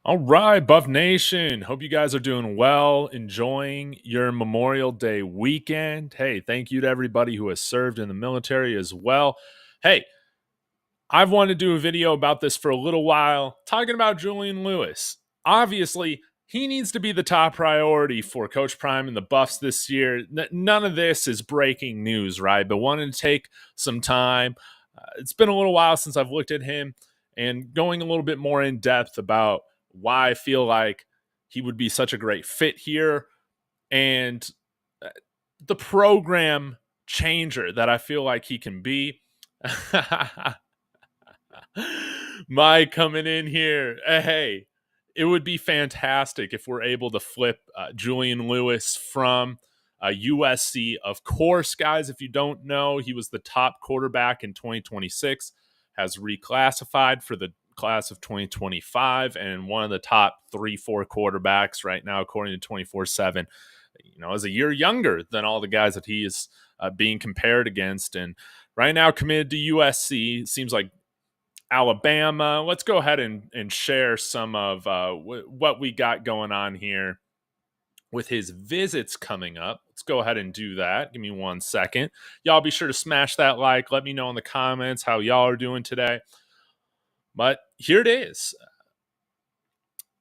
All right, Buff Nation. Hope you guys are doing well, enjoying your Memorial Day weekend. Hey, thank you to everybody who has served in the military as well. Hey, I've wanted to do a video about this for a little while, talking about Julian Lewis. Obviously, he needs to be the top priority for Coach Prime and the Buffs this year. None of this is breaking news, right? But wanted to take some time. It's been a little while since I've looked at him and going a little bit more in depth about why I feel like he would be such a great fit here and the program changer that I feel like he can be. Mike coming in here. Hey, it would be fantastic if we're able to flip Julian Lewis from USC. Of course, guys, if you don't know, he was the top quarterback in 2026, has reclassified for the class of 2025, and one of the top 3-4 quarterbacks right now, according to 24/7. Is a year younger than all the guys that he is being compared against. And right now, committed to USC. Seems like Alabama. Let's go ahead and share some of what we got going on here with his visits coming up. Let's go ahead and do that. Give me 1 second. Y'all be sure to smash that like. Let me know in the comments how y'all are doing today. But here it is.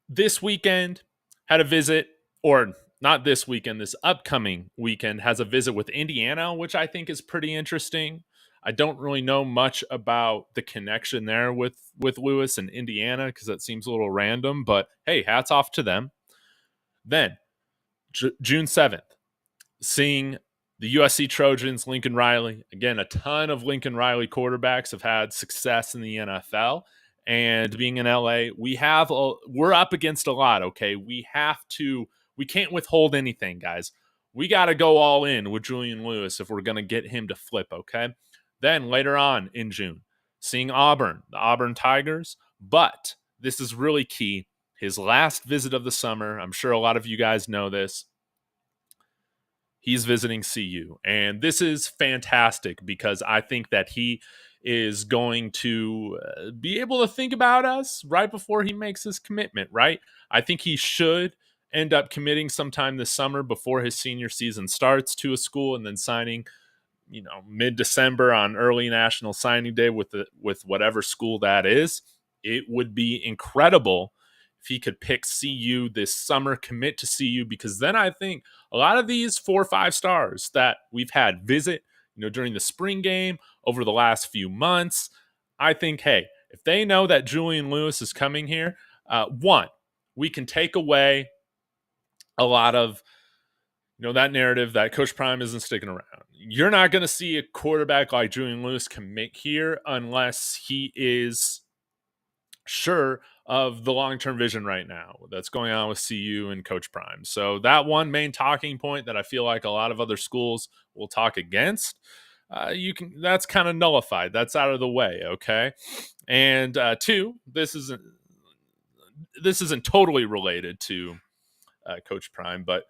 This weekend had a visit, or not this weekend, this upcoming weekend has a visit with Indiana, which I think is pretty interesting. I don't really know much about the connection there with Lewis and Indiana because that seems a little random, but hey, hats off to them. Then, June 7th, seeing the USC Trojans, Lincoln Riley. Again, a ton of Lincoln Riley quarterbacks have had success in the NFL. And being in LA, we're up against a lot, okay? We can't withhold anything, guys. We got to go all in with Julian Lewis if we're going to get him to flip, okay? Then later on in June, seeing Auburn, the Auburn Tigers. But this is really key. His last visit of the summer, I'm sure a lot of you guys know this, he's visiting CU. And this is fantastic because I think that he is going to be able to think about us right before he makes his commitment, right? I think he should end up committing sometime this summer before his senior season starts to a school and then signing, mid-December on early National Signing Day with whatever school that is. It would be incredible if he could pick CU this summer, commit to CU, because then I think a lot of these 4 or 5 stars that we've had visit, during the spring game over the last few months, I think, hey, if they know that Julian Lewis is coming here, one, we can take away a lot of, that narrative that Coach Prime isn't sticking around. You're not going to see a quarterback like Julian Lewis commit here unless he is sure of the long-term vision right now that's going on with CU and Coach Prime. So that one main talking point that I feel like a lot of other schools will talk against, that's kind of nullified. That's out of the way, okay? And two, this isn't totally related to Coach Prime, but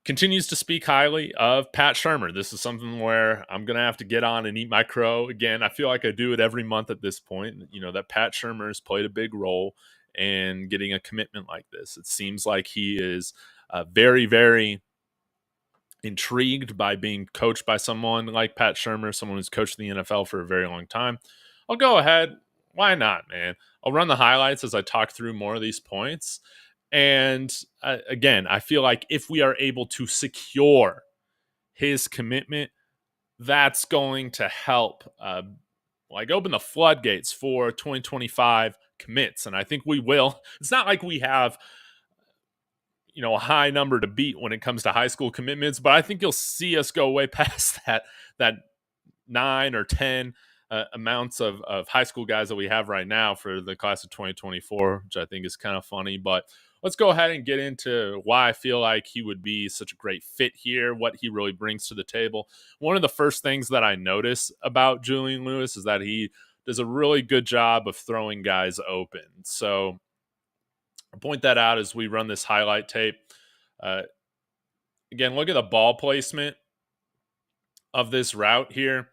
continues to speak highly of Pat Shurmur. This is something where I'm going to have to get on and eat my crow. Again, I feel like I do it every month at this point, that Pat Shurmur has played a big role in getting a commitment like this. It seems like he is very, very intrigued by being coached by someone like Pat Shurmur, someone who's coached the NFL for a very long time. I'll go ahead. Why not, man? I'll run the highlights as I talk through more of these points. And again, I feel like if we are able to secure his commitment, that's going to help open the floodgates for 2025 commits. And I think we will. It's not like we have, a high number to beat when it comes to high school commitments, but I think you'll see us go way past that 9 or 10 amounts of high school guys that we have right now for the class of 2024, which I think is kind of funny. But let's go ahead and get into why I feel like he would be such a great fit here, what he really brings to the table. One of the first things that I notice about Julian Lewis is that he does a really good job of throwing guys open. So I'll point that out as we run this highlight tape. Again, look at the ball placement of this route here.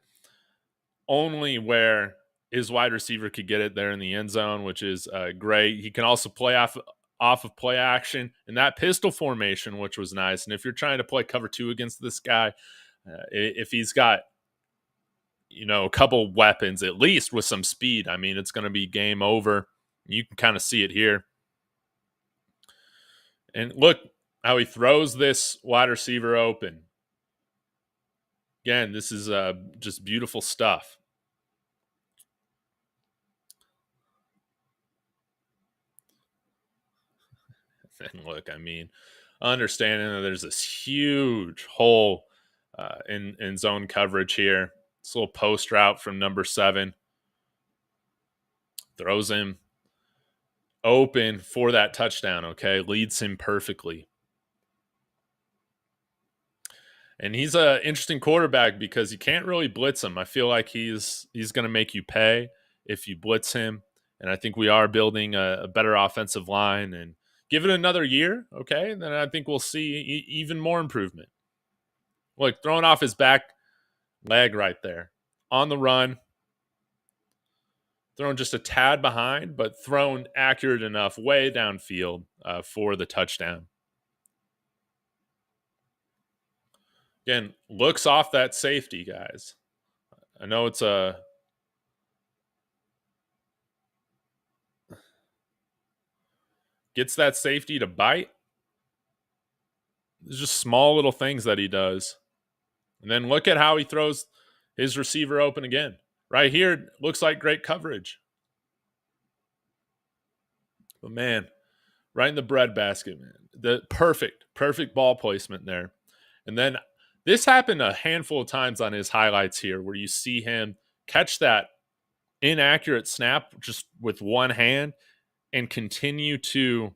Only where his wide receiver could get it there in the end zone, which is great. He can also play off off of play action and that pistol formation, which was nice. And if you're trying to play cover 2 against this guy, if he's got a couple weapons at least with some speed, I mean, it's going to be game over. You can kind of see it here. And look how he throws this wide receiver open. Again, this is just beautiful stuff. And look, I mean, understanding that there's this huge hole in zone coverage here. This little post route from number 7 throws him open for that touchdown, okay? Leads him perfectly. And he's an interesting quarterback because you can't really blitz him. I feel like he's going to make you pay if you blitz him. And I think we are building a better offensive line. And give it another year, okay? Then I think we'll see even more improvement. Look, throwing off his back leg right there. On the run. Thrown just a tad behind, but thrown accurate enough way downfield for the touchdown. Again, looks off that safety, guys. I know it's gets that safety to bite. There's just small little things that he does. And then look at how he throws his receiver open again. Right here, looks like great coverage. But man, right in the breadbasket, man. The perfect ball placement there. And then this happened a handful of times on his highlights here where you see him catch that inaccurate snap just with one hand and continue to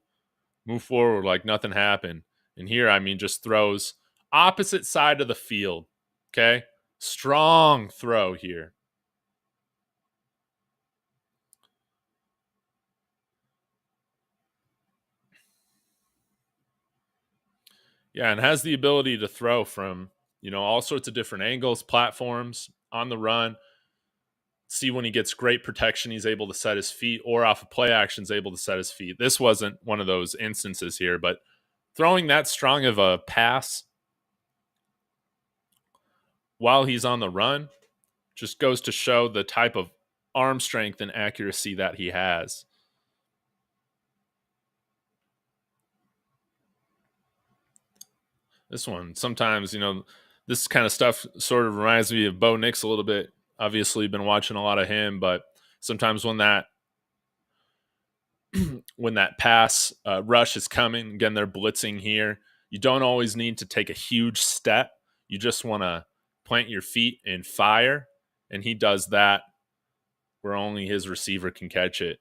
move forward like nothing happened. And here, I mean, just throws opposite side of the field. Okay? Strong throw here. Yeah, and has the ability to throw from, all sorts of different angles, platforms, on the run. See when he gets great protection, he's able to set his feet, or off of play action, is able to set his feet. This wasn't one of those instances here, but throwing that strong of a pass while he's on the run just goes to show the type of arm strength and accuracy that he has. This one, sometimes, this kind of stuff sort of reminds me of Bo Nix a little bit. Obviously, been watching a lot of him, but sometimes when that pass rush is coming, again, they're blitzing here. You don't always need to take a huge step. You just want to plant your feet and fire, and he does that where only his receiver can catch it.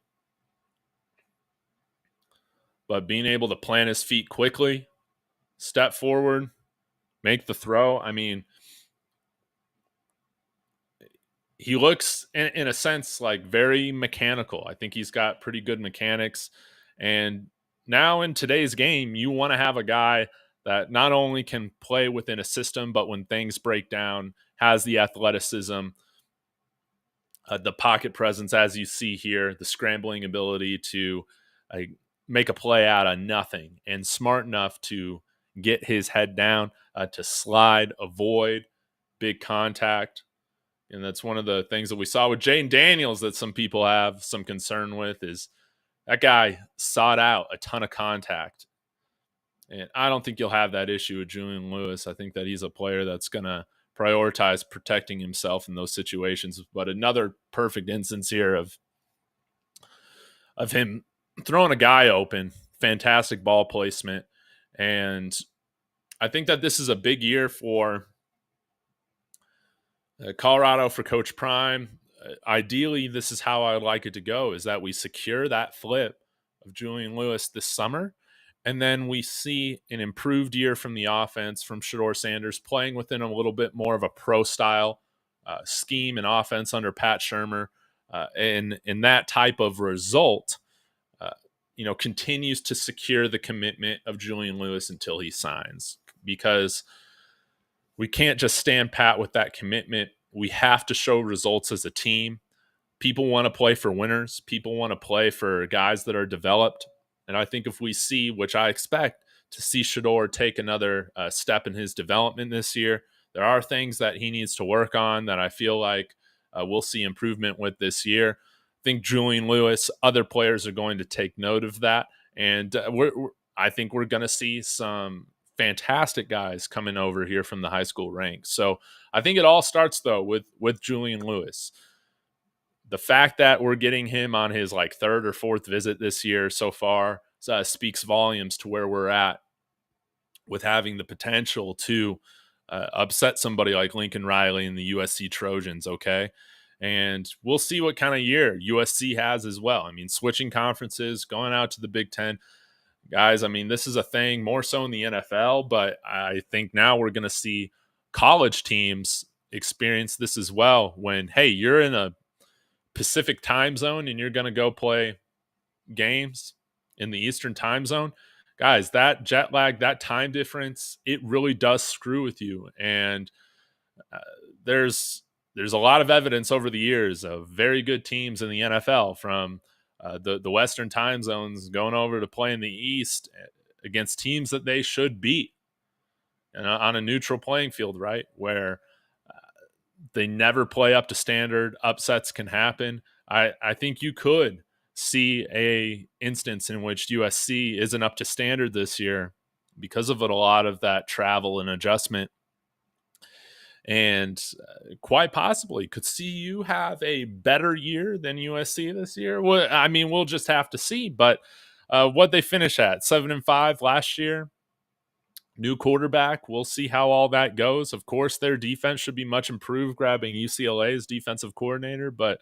But being able to plant his feet quickly, step forward, make the throw. I mean, he looks, in a sense, like very mechanical. I think he's got pretty good mechanics. And now in today's game, you want to have a guy that not only can play within a system, but when things break down, has the athleticism, the pocket presence, as you see here, the scrambling ability to make a play out of nothing, and smart enough to get his head down, to slide, avoid big contact. And that's one of the things that we saw with Jayden Daniels that some people have some concern with, is that guy sought out a ton of contact. And I don't think you'll have that issue with Julian Lewis. I think that he's a player that's going to prioritize protecting himself in those situations. But another perfect instance here of him throwing a guy open, fantastic ball placement. And I think that this is a big year for Colorado, for Coach Prime. Ideally, this is how I would like it to go, is that we secure that flip of Julian Lewis this summer, and then we see an improved year from the offense from Shedeur Sanders, playing within a little bit more of a pro-style scheme and offense under Pat Shurmur. And that type of result, continues to secure the commitment of Julian Lewis until he signs, because we can't just stand pat with that commitment. We have to show results as a team. People want to play for winners. People want to play for guys that are developed. And I think if we see, which I expect to see Shedeur take another step in his development this year, there are things that he needs to work on that I feel like we'll see improvement with this year. I think Julian Lewis, other players are going to take note of that. And I think we're going to see some fantastic guys coming over here from the high school ranks. So I think it all starts, though, with Julian Lewis. The fact that we're getting him on his like third or fourth visit this year so far speaks volumes to where we're at with having the potential to upset somebody like Lincoln Riley and the USC Trojans. Okay. And we'll see what kind of year USC has as well. I mean, switching conferences, going out to the Big Ten. Guys, I mean, this is a thing more so in the NFL, but I think now we're going to see college teams experience this as well when, hey, you're in a Pacific time zone and you're going to go play games in the Eastern time zone, guys, that jet lag, that time difference, it really does screw with you. And uh, there's there's a lot of evidence over the years of very good teams in the NFL from the Western time zones going over to play in the East against teams that they should beat and on a neutral playing field, right? Where they never play up to standard. Upsets can happen. I think you could see a instance in which USC isn't up to standard this year because of a lot of that travel and adjustment. And quite possibly could see you have a better year than USC this year. Well, I mean, we'll just have to see. But what they finish at 7-5 last year, new quarterback. We'll see how all that goes. Of course, their defense should be much improved, grabbing UCLA's defensive coordinator. But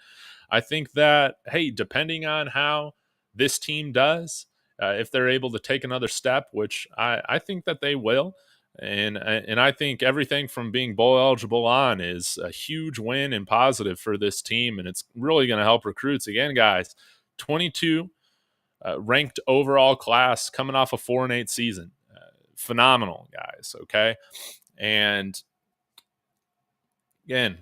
I think that, hey, depending on how this team does, if they're able to take another step, which I think that they will, and I think everything from being bowl eligible on is a huge win and positive for this team, and it's really going to help recruits. Again, guys, 22 ranked overall class coming off a 4-8 season. Phenomenal, guys. Okay. And again,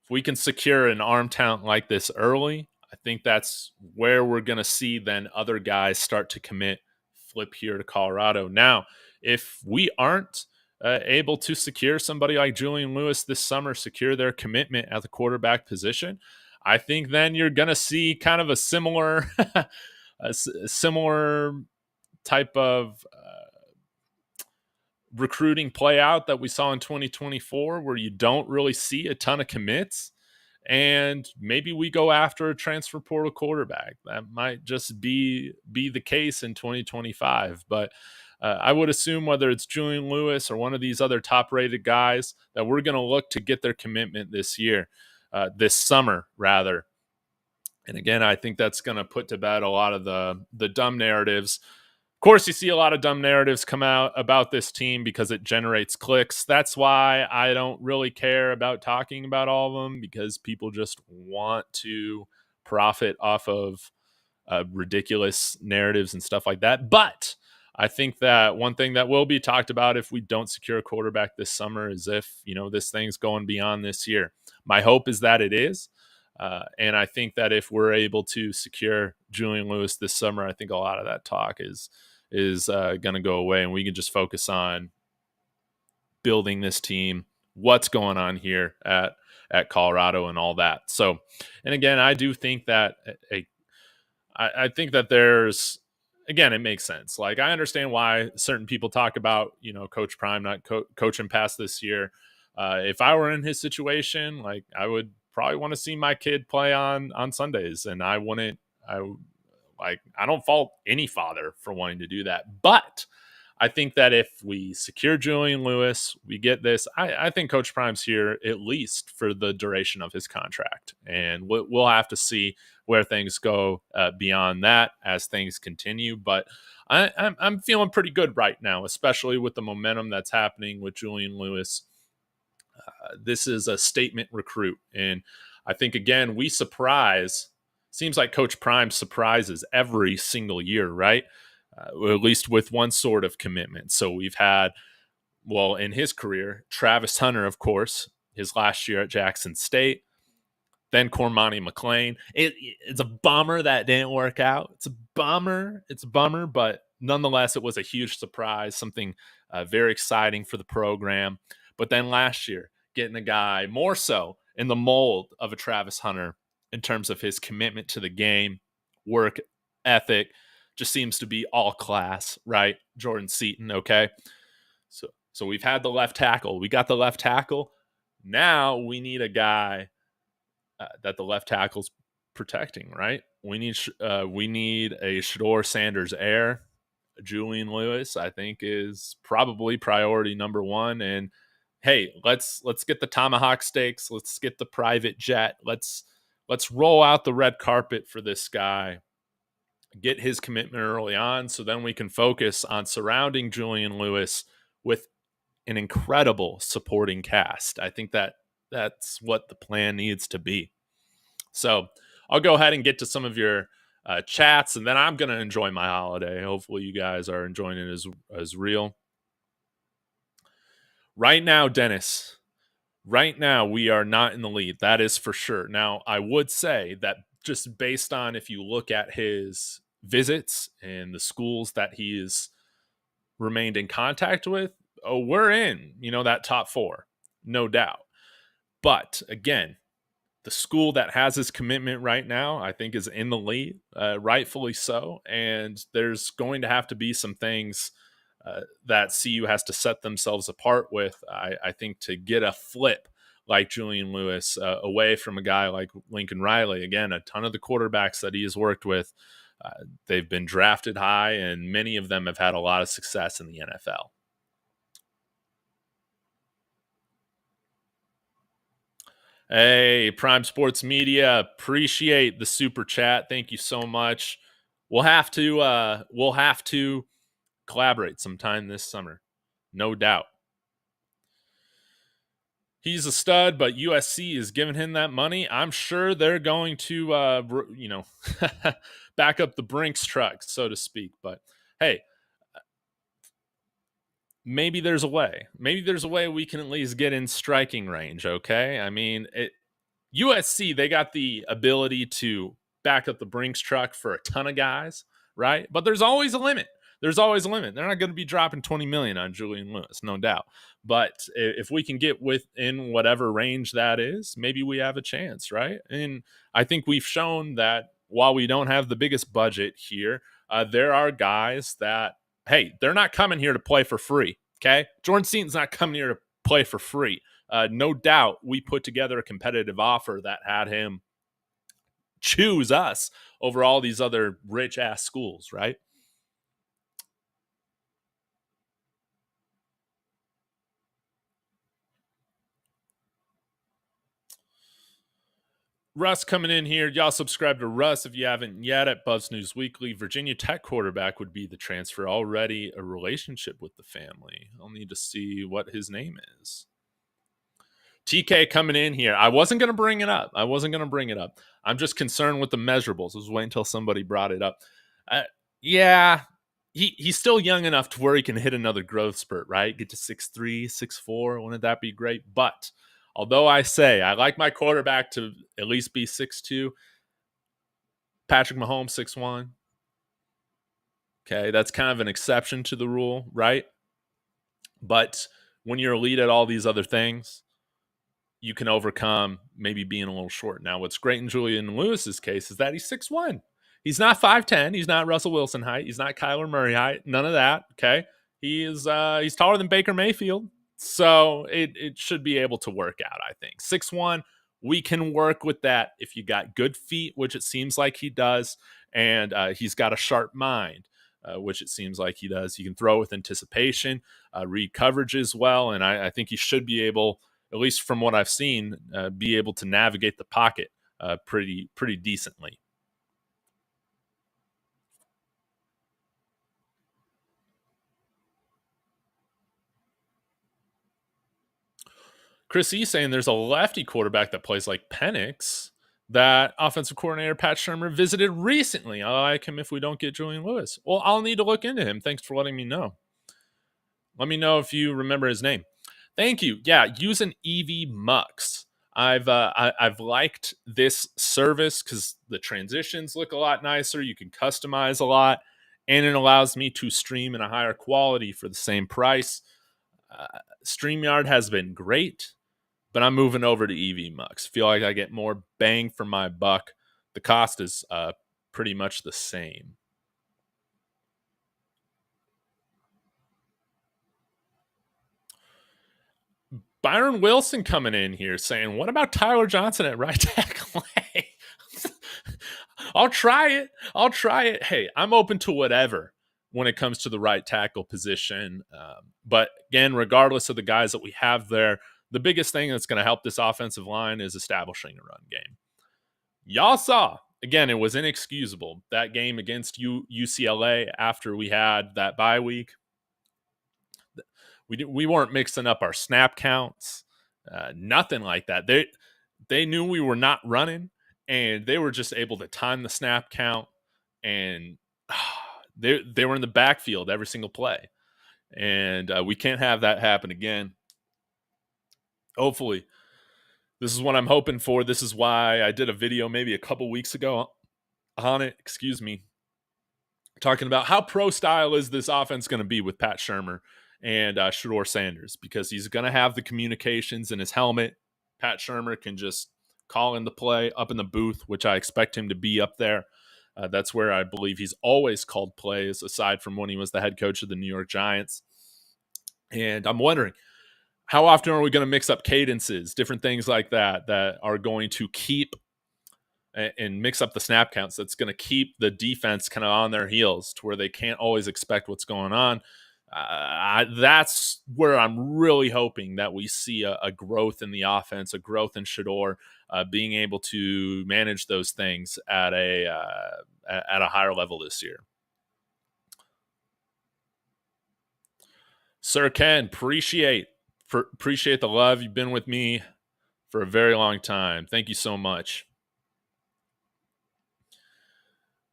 if we can secure an arm talent like this early, I think that's where we're going to see then other guys start to commit, flip here to Colorado. Now, if we aren't able to secure somebody like Julian Lewis this summer, secure their commitment at the quarterback position, I think then you're going to see kind of a similar, a similar type of recruiting play out that we saw in 2024, where you don't really see a ton of commits, and maybe we go after a transfer portal quarterback. That might just be the case in 2025. But I would assume whether it's Julian Lewis or one of these other top-rated guys that we're going to look to get their commitment this year, this summer rather. And again, I think that's going to put to bed a lot of the dumb narratives. Of course, you see a lot of dumb narratives come out about this team because it generates clicks. That's why I don't really care about talking about all of them, because people just want to profit off of ridiculous narratives and stuff like that. But I think that one thing that will be talked about if we don't secure a quarterback this summer is if, this thing's going beyond this year. My hope is that it is. And I think that if we're able to secure Julian Lewis this summer, I think a lot of that talk is going to go away, and we can just focus on building this team, what's going on here at Colorado and all that. So, and again, I do think that I think that there's, again, it makes sense. Like, I understand why certain people talk about, Coach Prime not coaching past this year. If I were in his situation, like, I would probably want to see my kid play on Sundays, and I don't fault any father for wanting to do that. But I think that if we secure Julian Lewis, we get this. I think Coach Prime's here at least for the duration of his contract, and we'll have to see where things go beyond that as things continue. But I'm feeling pretty good right now, especially with the momentum that's happening with Julian Lewis. This is a statement recruit, and I think, again, we surprise. Seems like Coach Prime surprises every single year, right? At least with one sort of commitment. So we've had, in his career, Travis Hunter, of course, his last year at Jackson State. then Cormani McClain. It's a bummer that didn't work out. It's a bummer. But nonetheless, it was a huge surprise, something very exciting for the program. But then last year, getting a guy more so in the mold of a Travis Hunter in terms of his commitment to the game, work ethic, just seems to be all class, right? Jordan Seaton, okay? So we've had the left tackle. We got the left tackle. Now we need a guy that the left tackle's protecting, right? We need a Shedeur Sanders Heir. Julian Lewis, I think, is probably priority number one. And hey, let's get the tomahawk steaks. Let's get the private jet. Let's roll out the red carpet for this guy. Get his commitment early on, so then we can focus on surrounding Julian Lewis with an incredible supporting cast. I think that's what the plan needs to be. So I'll go ahead and get to some of your chats, and then I'm going to enjoy my holiday. Hopefully you guys are enjoying it as real. Right now, Dennis, we are not in the lead. That is for sure. Now, I would say that just based on if you look at his visits and the schools that he's remained in contact with, we're in, that top 4, no doubt. But again, the school that has his commitment right now, I think, is in the lead, rightfully so. And there's going to have to be some things that CU has to set themselves apart with, I think, to get a flip like Julian Lewis away from a guy like Lincoln Riley. Again, a ton of the quarterbacks that he has worked with, they've been drafted high, and many of them have had a lot of success in the NFL. Hey, Prime Sports Media, appreciate the super chat. Thank you so much. We'll have to collaborate sometime this summer, no doubt. He's a stud, but USC is giving him that money. I'm sure they're going to, back up the Brinks truck, so to speak. But hey, maybe there's a way. Maybe there's a way we can at least get in striking range, okay? I mean, USC, they got the ability to back up the Brinks truck for a ton of guys, right? But there's always a limit. They're not going to be dropping $20 million on Julian Lewis, no doubt. But if we can get within whatever range that is, maybe we have a chance, right? And I think we've shown that while we don't have the biggest budget here, there are guys that, hey, they're not coming here to play for free, okay? Jordan Seaton's not coming here to play for free. No doubt we put together a competitive offer that had him choose us over all these other rich-ass schools, right? Russ coming in here. Y'all subscribe to Russ if you haven't yet at Buzz News Weekly. Virginia Tech quarterback would be the transfer. Already a relationship with the family. I'll need to see what his name is. TK coming in here. I wasn't going to bring it up. I'm just concerned with the measurables. I was waiting until somebody brought it up. Yeah, he's still young enough to where he can hit another growth spurt, right? Get to 6'3", 6'4". Wouldn't that be great? But although I say I like my quarterback to at least be 6'2", Patrick Mahomes 6'1". Okay, that's kind of an exception to the rule, right? But when you're elite at all these other things, you can overcome maybe being a little short. Now, what's great in Julian Lewis's case is that he's 6'1". He's not 5'10". He's not Russell Wilson height. He's not Kyler Murray height. None of that, okay? He's taller than Baker Mayfield. So it should be able to work out, I think. 6'1", we can work with that if you got good feet, which it seems like he does, and he's got a sharp mind, which it seems like he does. He can throw with anticipation, read coverage as well, and I think he should be able, at least from what I've seen, be able to navigate the pocket pretty decently. Chris E saying there's a lefty quarterback that plays like Penix that offensive coordinator Pat Shurmur visited recently. I like him if we don't get Julian Lewis. Well, I'll need to look into him. Thanks for letting me know. Let me know if you remember his name. Thank you. Yeah, use an EV Mux. I've liked this service because the transitions look a lot nicer. You can customize a lot, and it allows me to stream in a higher quality for the same price. StreamYard has been great, but I'm moving over to EV Feel like I get more bang for my buck. The cost is pretty much the same. Byron Wilson coming in here saying, what about Tyler Johnson at right tackle? I'll try it. Hey, I'm open to whatever when it comes to the right tackle position. But again, regardless of the guys that we have there, the biggest thing that's going to help this offensive line is establishing a run game. Y'all saw, again, it was inexcusable. That game against UCLA after we had that bye week, we weren't mixing up our snap counts, nothing like that. They knew we were not running, and they were just able to time the snap count, and they were in the backfield every single play, and we can't have that happen again. Hopefully, this is what I'm hoping for. This is why I did a video maybe a couple weeks ago on it. Excuse me. Talking about how pro style is this offense going to be with Pat Shurmur and Shedeur Sanders, because he's going to have the communications in his helmet. Pat Shurmur can just call in the play up in the booth, which I expect him to be up there. That's where I believe he's always called plays, aside from when he was the head coach of the New York Giants. And I'm wondering, how often are we going to mix up cadences, different things like that are going to keep and mix up the snap counts? That's going to keep the defense kind of on their heels to where they can't always expect what's going on. That's where I'm really hoping that we see a growth in the offense, a growth in Shedeur, being able to manage those things at a higher level this year. Sir Ken, appreciate the love. You've been with me for a very long time. Thank you so much.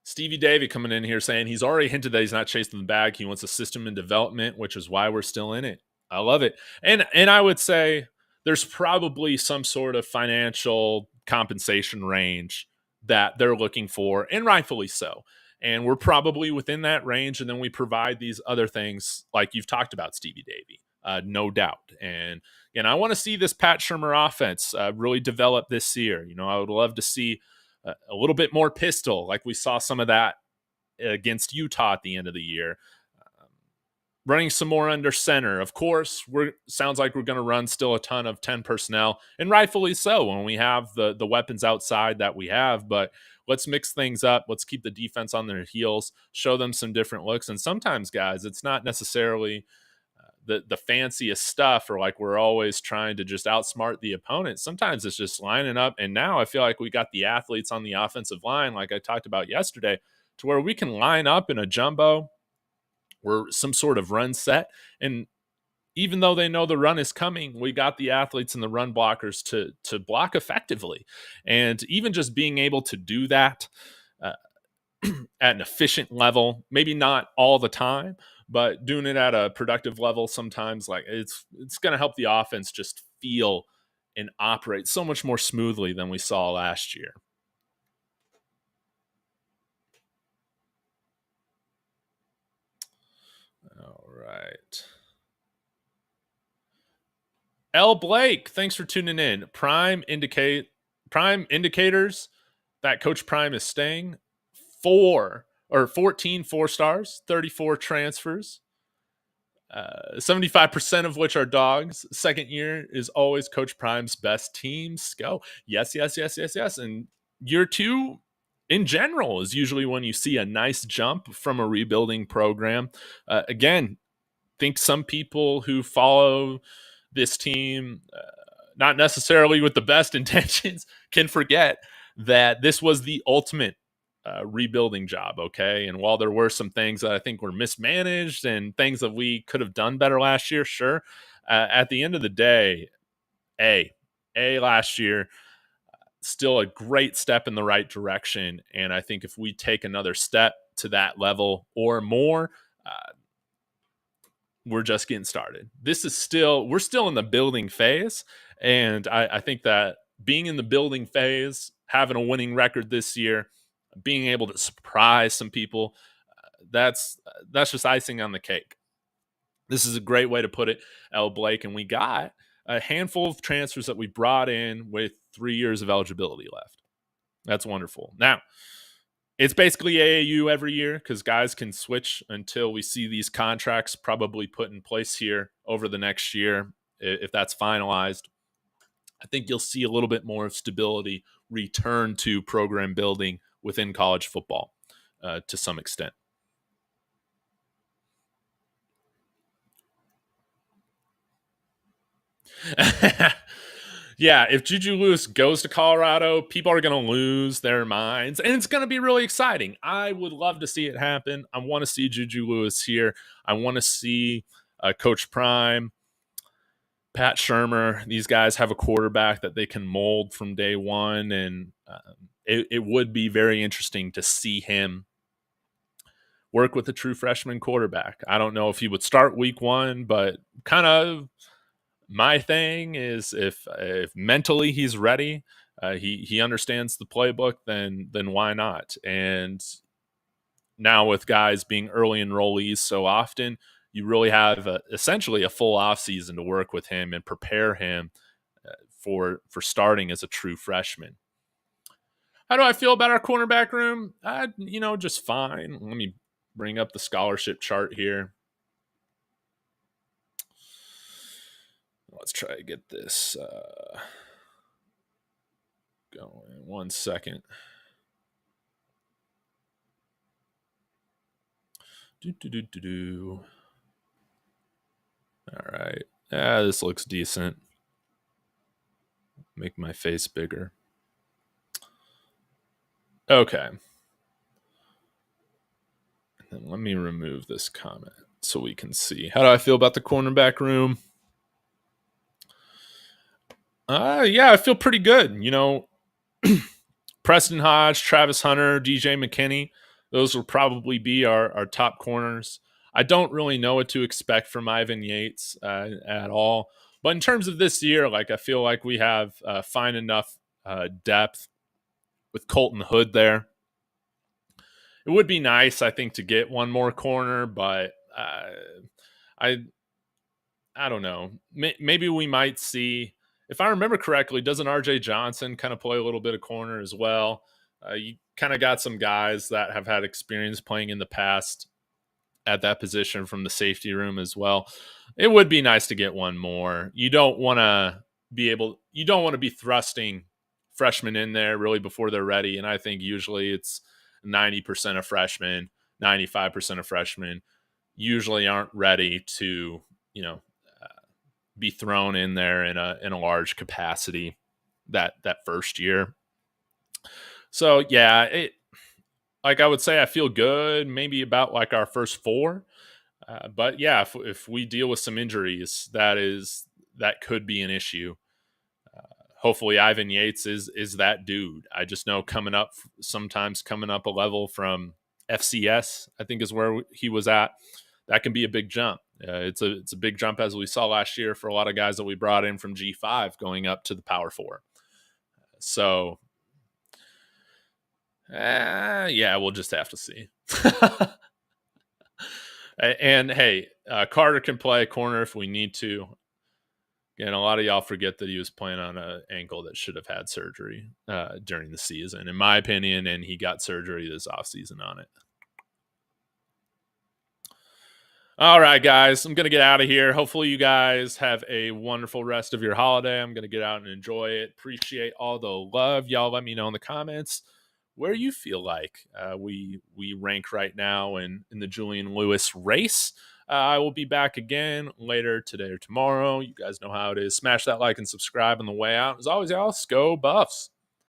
Stevie Davey coming in here saying he's already hinted that he's not chasing the bag. He wants a system in development, which is why we're still in it. I love it. And I would say there's probably some sort of financial compensation range that they're looking for, and rightfully so. And we're probably within that range. And then we provide these other things like you've talked about, Stevie Davey, no doubt. And I want to see this Pat Shurmur offense really develop this year. I would love to see a little bit more pistol, like we saw some of that against Utah at the end of the year. Running some more under center. Of course, sounds like we're going to run still a ton of 10 personnel, and rightfully so when we have the weapons outside that we have. But let's mix things up. Let's keep the defense on their heels, show them some different looks. And sometimes, guys, it's not necessarily the fanciest stuff, or like we're always trying to just outsmart the opponent. Sometimes it's just lining up. And now I feel like we got the athletes on the offensive line, like I talked about yesterday, to where we can line up in a jumbo or some sort of run set. And even though they know the run is coming, we got the athletes and the run blockers to block effectively. And even just being able to do that at an efficient level, maybe not all the time, but doing it at a productive level sometimes, like it's going to help the offense just feel and operate so much more smoothly than we saw last year. All right. L. Blake, thanks for tuning in. Prime indicators that Coach Prime is staying. 14 4-stars, 34 transfers, 75% of which are dogs. Second year is always Coach Prime's best teams. Go. Yes. And year two, in general, is usually when you see a nice jump from a rebuilding program. Again, think some people who follow this team, not necessarily with the best intentions, can forget that this was the ultimate rebuilding job, okay? And while there were some things that I think were mismanaged and things that we could have done better last year, sure. At the end of the day, A last year, still a great step in the right direction. And I think if we take another step to that level or more, we're just getting started. We're still in the building phase. And I think that being in the building phase, having a winning record this year, being able to surprise some people, that's just icing on the cake. This is a great way to put it, L. Blake. And we got a handful of transfers that we brought in with 3 years of eligibility left. That's wonderful. Now, it's basically AAU every year because guys can switch until we see these contracts probably put in place here over the next year. If that's finalized, I think you'll see a little bit more of stability return to program building within college football to some extent. Yeah, if Juju Lewis goes to Colorado, people are going to lose their minds, and it's going to be really exciting. I would love to see it happen. I want to see Juju Lewis here. I want to see Coach Prime, Pat Shurmur. These guys have a quarterback that they can mold from day one, and it would be very interesting to see him work with a true freshman quarterback. I don't know if he would start week one, but kind of my thing is if mentally he's ready, he understands the playbook, then why not? And now with guys being early enrollees so often, you really have essentially a full off season to work with him and prepare him for starting as a true freshman. How do I feel about our cornerback room? Just fine. Let me bring up the scholarship chart here. Let's try to get this going. 1 second. All right. Yeah, this looks decent. Make my face bigger. Okay. And let me remove this comment so we can see. How do I feel about the cornerback room? Yeah, I feel pretty good. Preston Hodge, Travis Hunter, DJ McKinney, those will probably be our top corners. I don't really know what to expect from Ivan Yates at all. But in terms of this year, I feel like we have fine enough depth with Colton Hood there. It would be nice, I think, to get one more corner, but I don't know. Maybe we might see. If I remember correctly, doesn't RJ Johnson kind of play a little bit of corner as well? You kind of got some guys that have had experience playing in the past at that position from the safety room as well. It would be nice to get one more. You don't want to be thrusting freshmen in there really before they're ready. And I think usually it's 90% of freshmen, 95% of freshmen usually aren't ready to, be thrown in there in a large capacity that first year. So yeah, I would say I feel good maybe about our first four, but yeah, if we deal with some injuries, that could be an issue. Hopefully Ivan Yates is that dude. I just know coming up a level from FCS, I think is where he was at. That can be a big jump. It's a big jump, as we saw last year, for a lot of guys that we brought in from G5 going up to the Power 4. So, yeah, we'll just have to see. And hey, Carter can play corner if we need to. Again, a lot of y'all forget that he was playing on an ankle that should have had surgery during the season, in my opinion, and he got surgery this offseason on it. All right, guys, I'm going to get out of here. Hopefully you guys have a wonderful rest of your holiday. I'm going to get out and enjoy it. Appreciate all the love. Y'all let me know in the comments where you feel like we rank right now in the Julian Lewis race. I will be back again later today or tomorrow. You guys know how it is. Smash that like and subscribe on the way out. As always, y'all, go Buffs.